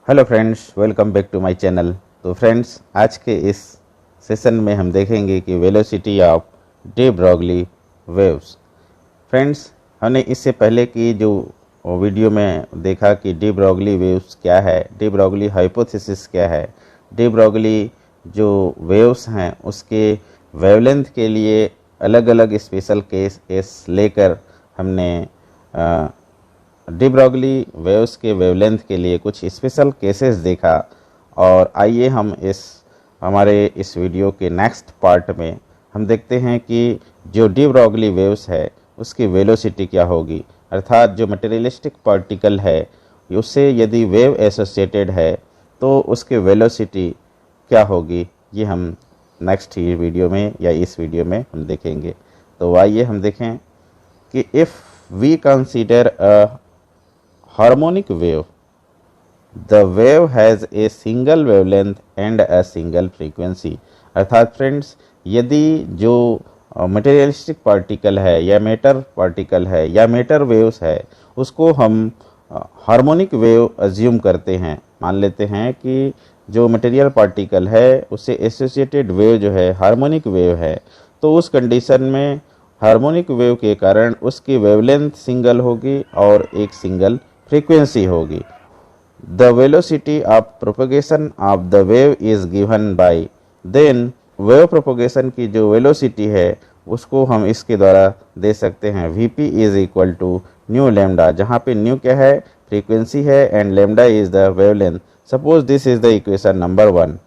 Hello friends, welcome back to my channel. तो friends, आज के इस सेशन में हम देखेंगे कि velocity of de Broglie waves. Friends, हमने इससे पहले की जो वीडियो में देखा कि डी ब्रॉगली वेव्स क्या है, डी ब्रॉगली हाइपोथेसिस क्या है, डी ब्रॉगली जो वेव्स हैं उसके वेवलेंथ के लिए अलग अलग स्पेशल केस लेकर हमने डी ब्रॉगली वेव्स के वेवलेंथ के लिए कुछ स्पेशल केसेस देखा। और आइए हम हमारे इस वीडियो के नेक्स्ट पार्ट में हम देखते हैं कि जो डी ब्रॉगली वेव्स है उसकी वेलोसिटी क्या होगी, अर्थात जो मटेरियलिस्टिक पार्टिकल है उससे यदि वेव एसोसिएटेड है तो उसकी वेलोसिटी क्या होगी, ये हम नेक्स्ट ही वीडियो में या इस वीडियो में हम देखेंगे। तो आइए हम देखें कि if we consider a harmonic wave, the wave has a single wavelength and a single frequency। अर्थात फ्रेंड्स, यदि जो मटेरियलिस्टिक पार्टिकल है या मैटर पार्टिकल है या मैटर वेव्स है उसको हम हार्मोनिक वेव अज्यूम करते हैं, मान लेते हैं कि जो मटेरियल पार्टिकल है उससे एसोसिएटेड वेव जो है हार्मोनिक वेव है, तो उस कंडीशन में हार्मोनिक वेव के कारण उसकी वेवलेंथ सिंगल होगी और एक सिंगल फ्रीक्वेंसी होगी। The velocity of propagation of the wave is given by, then wave propagation की जो वेलोसिटी है उसको हम इसके द्वारा दे सकते हैं Vp is equal to nu lambda, जहाँ पे न्यू क्या है, फ्रीक्वेंसी है, and lambda is the wavelength. Suppose this is the equation number 1।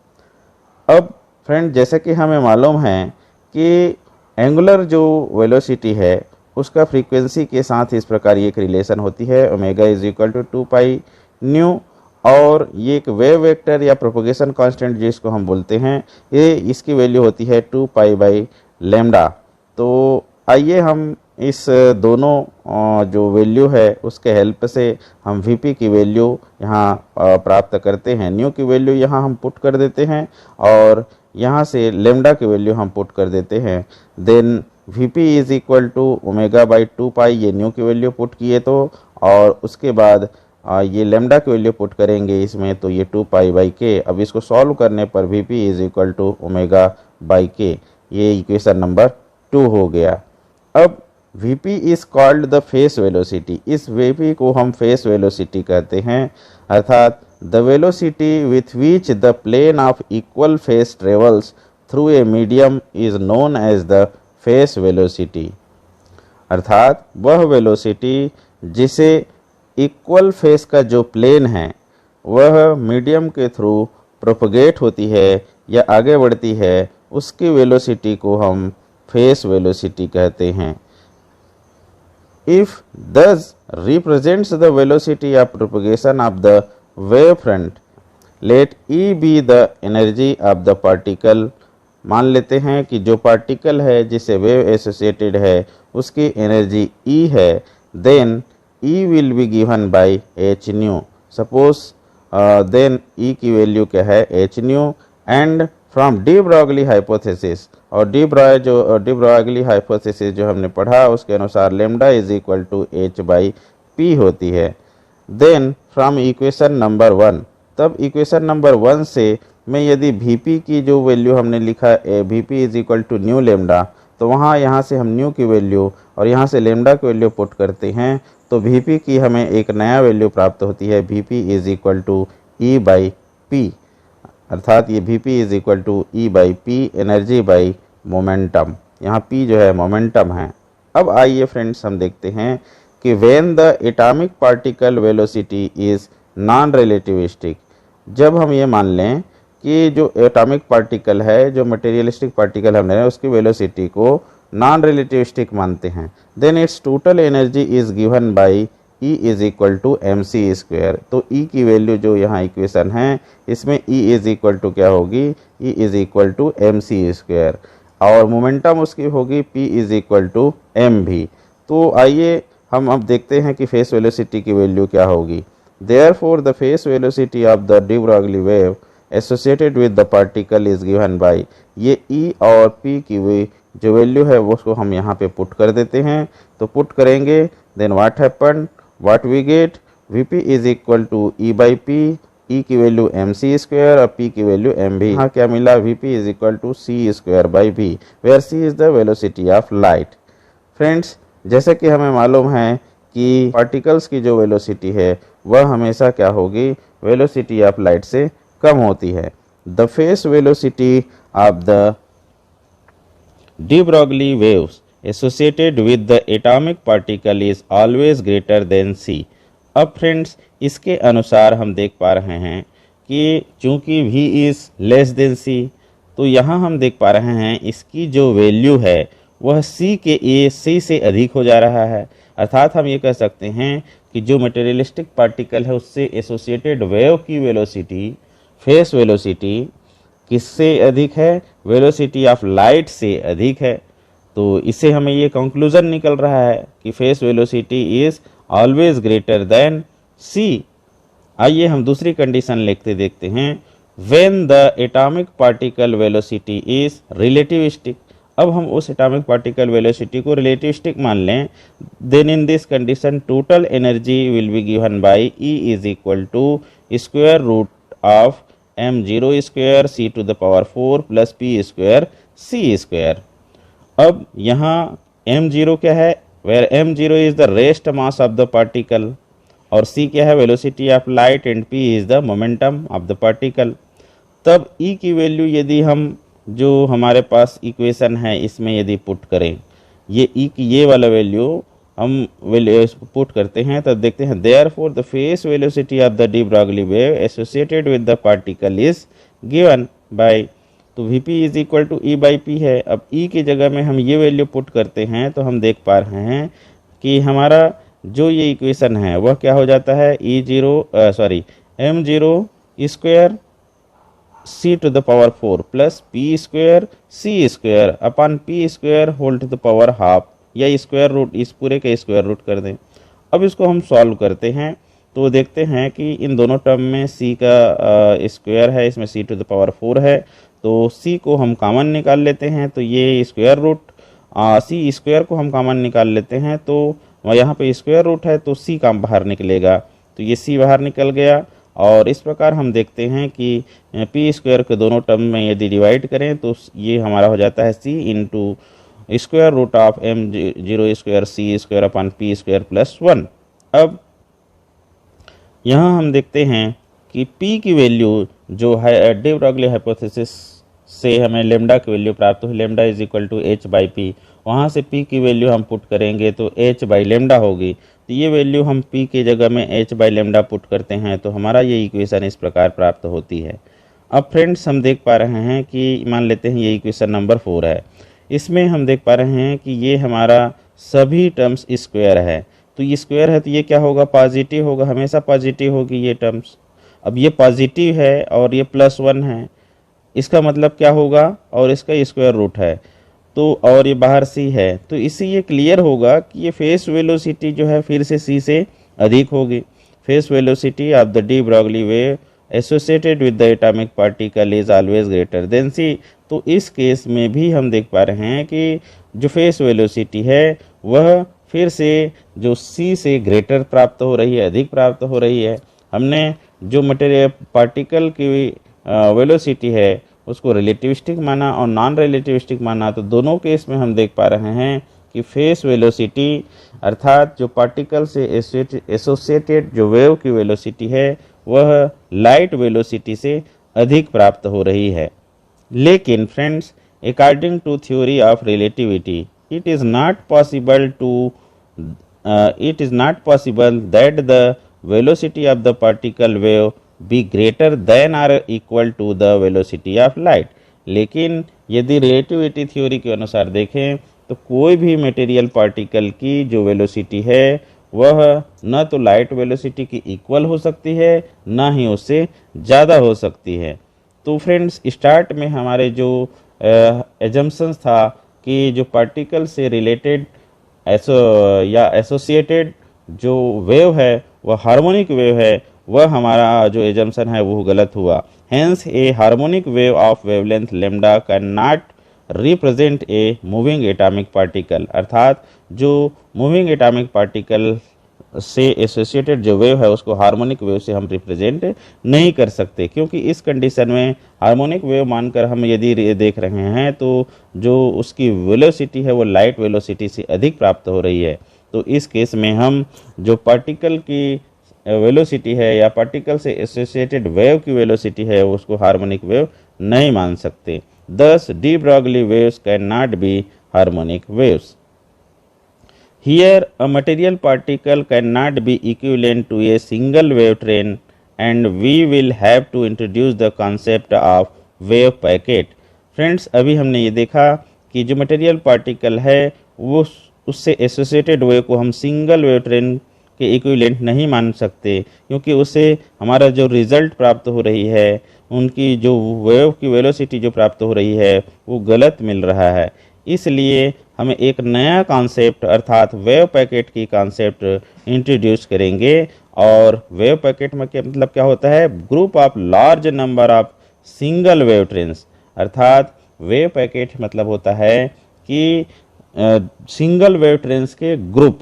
अब फ्रेंड, जैसे कि हमें मालूम है कि एंगुलर जो वेलोसिटी है उसका फ्रीक्वेंसी के साथ इस प्रकार ये एक रिलेशन होती है, omega is equal to 2 pi nu, और ये एक वेव वेक्टर या प्रोपगेशन कांस्टेंट जिसको हम बोलते हैं, ये इसकी वैल्यू होती है 2 पाई बाई लेमडा। तो आइए हम इस दोनों जो वैल्यू है उसके हेल्प से हम Vp की वैल्यू यहाँ प्राप्त करते हैं। न्यू की वैल्यू यहाँ हम पुट कर देते हैं और यहाँ से लेमडा की वैल्यू हम पुट कर देते हैं। Then Vp is equal to omega by 2 pi, ये न्यू की वैल्यू पुट किए तो, और उसके बाद ये लेमडा की वैल्यू पुट करेंगे इसमें, तो ये 2 पाई बाई के। अब इसको सॉल्व करने पर Vp is equal to omega by k, ये इक्वेशन नंबर 2 हो गया। अब Vp is called the phase velocity, इस Vp को हम फेस वेलोसिटी कहते हैं, अर्थात the velocity with which the plane of equal phase travels through a medium is known as the phase velocity. अर्थात वह वेलोसिटी जिसे इक्वल फेस का जो प्लेन है वह मीडियम के थ्रू प्रोपगेट होती है या आगे बढ़ती है, उसकी वेलोसिटी को हम फेस वेलोसिटी कहते हैं। If this represents the velocity of propagation of the wave front, let E be the energy of the particle. मान लेते हैं कि जो पार्टिकल है जिससे वेव एसोसिएटेड है उसकी एनर्जी E है, then E will be given by h nu. Suppose then E की वैल्यू क्या है, h nu, and from de Broglie hypothesis, और डी ब्रॉगली हाइपोथेसिस जो हमने पढ़ा उसके अनुसार lambda is equal to h by p होती है। देन फ्रॉम इक्वेशन नंबर 1, तब इक्वेशन नंबर 1 से में यदि Vp की जो वैल्यू हमने लिखा Vp is equal to nu lambda, तो यहाँ से हम न्यू की वैल्यू और यहाँ से लेमडा की वैल्यू पुट करते हैं, तो Vp की हमें एक नया वैल्यू प्राप्त होती है, Vp is equal to E by p, अर्थात ये Vp is equal to E by p, energy by momentum. यहाँ P जो है मोमेंटम है। अब आइए फ्रेंड्स हम देखते हैं कि when the atomic particle velocity is non relativistic, जब हम ये मान लें कि जो एटॉमिक पार्टिकल है, जो मटेरियलिस्टिक पार्टिकल हमने उसकी वेलोसिटी को नॉन रिलेटिविस्टिक मानते हैं, then it's total energy is given by E is equal to m C square. तो E की वैल्यू जो यहाँ इक्वेशन है इसमें E इज इक्वल टू क्या होगी, E is equal to m C square, और मोमेंटम उसकी होगी P is equal to m भी। तो आइए हम अब देखते हैं कि फेस वेलोसिटी की वैल्यू क्या होगी। Therefore the phase velocity of the de Broglie wave associated with the particle is given bye, ये E और P की जो वैल्यू है वो उसको हम यहाँ पे पुट कर देते हैं। तो पुट करेंगे, then what happen, what we get, Vp is equal to E by P, E की वैल्यू एम सी स्क्वायर और पी की वैल्यू एम भी। यहाँ क्या मिला, V P is equal to C square by V, where C is the velocity of light. Friends, जैसे कि हमें मालूम है कि पार्टिकल्स की जो वेलोसिटी है वह हमेशा क्या होगी, वेलोसिटी ऑफ लाइट से कम होती है। The phase velocity of the de Broglie waves associated with the atomic particle is always greater than c। अब फ्रेंड्स, इसके अनुसार हम देख पा रहे हैं कि चूंकि v is less than c, तो यहाँ हम देख पा रहे हैं इसकी जो वैल्यू है वह c से अधिक हो जा रहा है। अर्थात हम ये कह सकते हैं कि जो मटेरियलिस्टिक पार्टिकल है उससे एसोसिएटेड वेव की वेलोसिटी, फेस वेलोसिटी किससे अधिक है, वेलोसिटी ऑफ लाइट से अधिक है। तो इससे हमें ये कंक्लूजन निकल रहा है कि phase velocity is always greater than C. आइए हम दूसरी कंडीशन लिखते देखते हैं, when the atomic particle velocity is relativistic. अब हम उस एटॉमिक पार्टिकल वेलोसिटी को रिलेटिविस्टिक मान लें, then in this condition total energy will be given by E is equal to square root of m0 square c to the power 4 plus p square c square. अब यहाँ m0 क्या है, where m0 is the rest mass of the particle और c क्या है, velocity of light and p is the momentum of the particle. तब e की value यदि हम जो हमारे पास इक्वेशन है इसमें यदि पुट करें, ये e की ये वाला वैल्यू हम पुट करते हैं, तब देखते हैं therefore the phase velocity of the de Broglie wave associated with the particle is given by, तो V P is equal to E by P है। अब ई की जगह में हम ये वैल्यू पुट करते हैं तो हम देख पा रहे हैं कि हमारा जो ये इक्वेशन है वह क्या हो जाता है, m zero square c to the power 4 plus p square c square upon p square whole to the power half, या स्क्वायर रूट, इस पूरे का स्क्वायर रूट कर दें। अब इसको हम सॉल्व करते हैं तो देखते हैं कि इन दोनों टर्म में c का स्क्वायर है, इसमें c टू द पावर 4 है, तो c को हम कॉमन निकाल लेते हैं, तो ये स्क्वायर रूट c स्क्वायर को हम कॉमन निकाल लेते हैं, तो यहाँ पे स्क्वायर रूट है तो c का बाहर निकलेगा, तो ये c बाहर निकल गया। और इस प्रकार हम देखते हैं कि p स्क्वायर के दोनों टर्म में यदि डिवाइड करें तो ये हमारा हो जाता है c into square root of m0 square c square upon p square plus 1। अब यहाँ हम देखते हैं कि p की वैल्यू जो है डी ब्रॉगली हाइपोथेसिस से हमें लेमडा की वैल्यू प्राप्त हुई, lambda is equal to h by p. वहाँ से p की वैल्यू हम पुट करेंगे तो h बाई लेमडा होगी, तो ये वैल्यू हम p की जगह में h बाई लेमडा पुट करते हैं तो हमारा ये इक्वेशन इस प्रकार प्राप्त होती है। अब फ्रेंड्स, हम देख पा रहे हैं कि मान लेते हैं ये इक्वेशन नंबर 4 है, इसमें हम देख पा रहे हैं कि ये हमारा सभी टर्म्स स्क्वायर है, तो ये स्क्वायर है तो ये क्या होगा, पॉजिटिव होगा, हमेशा पॉजिटिव होगी ये टर्म्स। अब ये पॉजिटिव है और ये प्लस 1 है, इसका मतलब क्या होगा, और इसका स्क्वायर रूट है तो, और ये बाहर c है, तो इससे ये क्लियर होगा कि ये फेस वेलोसिटी जो है फिर से c से अधिक होगी। Face velocity of the de Broglie wave associated with the atomic particle is always greater then c। तो इस केस में भी हम देख पा रहे हैं कि जो फेस वेलोसिटी है वह फिर से जो c से ग्रेटर प्राप्त हो रही है, अधिक प्राप्त हो रही है। हमने जो मटेरियल पार्टिकल की वेलोसिटी है उसको रिलेटिविस्टिक माना और नॉन रिलेटिविस्टिक माना, तो दोनों केस में हम देख पा रहे हैं कि फेस वेलोसिटी अर्थात जो पार्टिकल से एसोसिएटेड जो वेव की वेलोसिटी है वह लाइट वेलोसिटी से अधिक प्राप्त हो रही है। लेकिन friends, according to theory of relativity it is not possible that the velocity of the particle wave be greater than or equal to the velocity of light। लेकिन यदि रिलेटिविटी थ्योरी के अनुसार देखें तो कोई भी मटेरियल पार्टिकल की जो वेलोसिटी है वह न तो लाइट वेलोसिटी की इक्वल हो सकती है ना ही उससे ज़्यादा हो सकती है। तो फ्रेंड्स, स्टार्ट में हमारे जो एजम्पशंस था कि जो पार्टिकल से रिलेटेड या एसोसिएटेड जो वेव है वह हार्मोनिक वेव है, वह हमारा जो एजम्पशन है वो गलत हुआ। Hence A harmonic wave of wavelength lambda can not represent a moving atomic particle, अर्थात जो मूविंग एटॉमिक पार्टिकल से एसोसिएटेड जो वेव है उसको हार्मोनिक वेव से हम रिप्रेजेंट नहीं कर सकते, क्योंकि इस कंडीशन में हार्मोनिक वेव मानकर हम यदि देख रहे हैं तो जो उसकी वेलोसिटी है वो लाइट वेलोसिटी से अधिक प्राप्त हो रही है। तो इस केस में हम जो पार्टिकल की वेलोसिटी है या पार्टिकल से एसोसिएटेड वेव की वेलोसिटी है उसको हार्मोनिक वेव नहीं मान सकते। Thus, de Broglie waves cannot be harmonic waves. Here, a material particle cannot be equivalent to a single wave train, and we will have to introduce the concept of wave packet. Friends, अभी हमने ये देखा कि जो material particle है वो उससे associated wave को हम सिंगल वेव ट्रेन के इक्विवेलेंट नहीं मान सकते, क्योंकि उससे हमारा जो रिजल्ट प्राप्त हो रही है उनकी जो वेव की वेलोसिटी जो प्राप्त हो रही है वो गलत मिल रहा है। इसलिए हमें एक नया कॉन्सेप्ट अर्थात वेव पैकेट की कॉन्सेप्ट इंट्रोड्यूस करेंगे। और वेव पैकेट में क्या मतलब क्या होता है? Group of large number of single wave trains. अर्थात वेव पैकेट मतलब होता है कि सिंगल वेव ट्रेन्स के ग्रुप,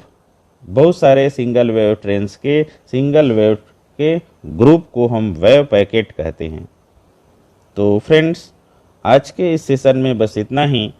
बहुत सारे सिंगल वेव ट्रेन्स के सिंगल वेव के ग्रुप को हम वेव पैकेट कहते हैं। तो फ्रेंड्स, आज के इस सेशन में बस इतना ही,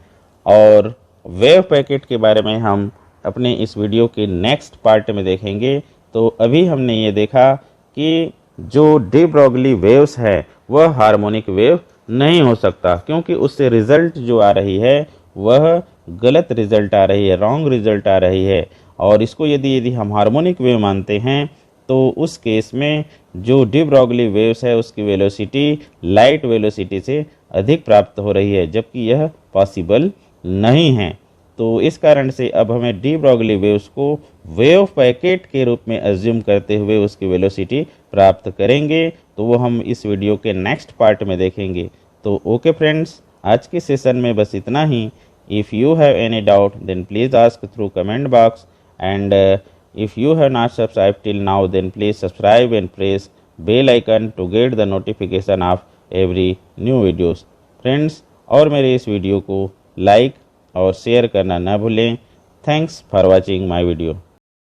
और वेव पैकेट के बारे में हम अपने इस वीडियो के नेक्स्ट पार्ट में देखेंगे। तो अभी हमने ये देखा कि जो डी ब्रॉगली वेव्स है वह हार्मोनिक वेव नहीं हो सकता, क्योंकि उससे रिजल्ट जो आ रही है वह गलत रिजल्ट आ रही है, रॉन्ग रिजल्ट आ रही है। और इसको यदि हम हार्मोनिक वेव मानते हैं तो उस केस में जो डी ब्रॉगली वेव्स है उसकी वेलोसिटी लाइट वेलोसिटी से अधिक प्राप्त हो रही है, जबकि यह पॉसिबल नहीं है। तो इस कारण से अब हमें डी ब्रॉगली वेव्स को वेव पैकेट के रूप में अज्यूम करते हुए उसकी वेलोसिटी प्राप्त करेंगे। तो वो हम इस वीडियो के नेक्स्ट पार्ट में देखेंगे। तो ओके फ्रेंड्स, आज के सेशन में बस इतना ही। If you have any doubt then please ask through comment box, and if you have not subscribed till now then please subscribe and press bell icon to get the notification of every new videos. Friends, और मेरे इस video को like और share करना न भूलें। Thanks for watching my video.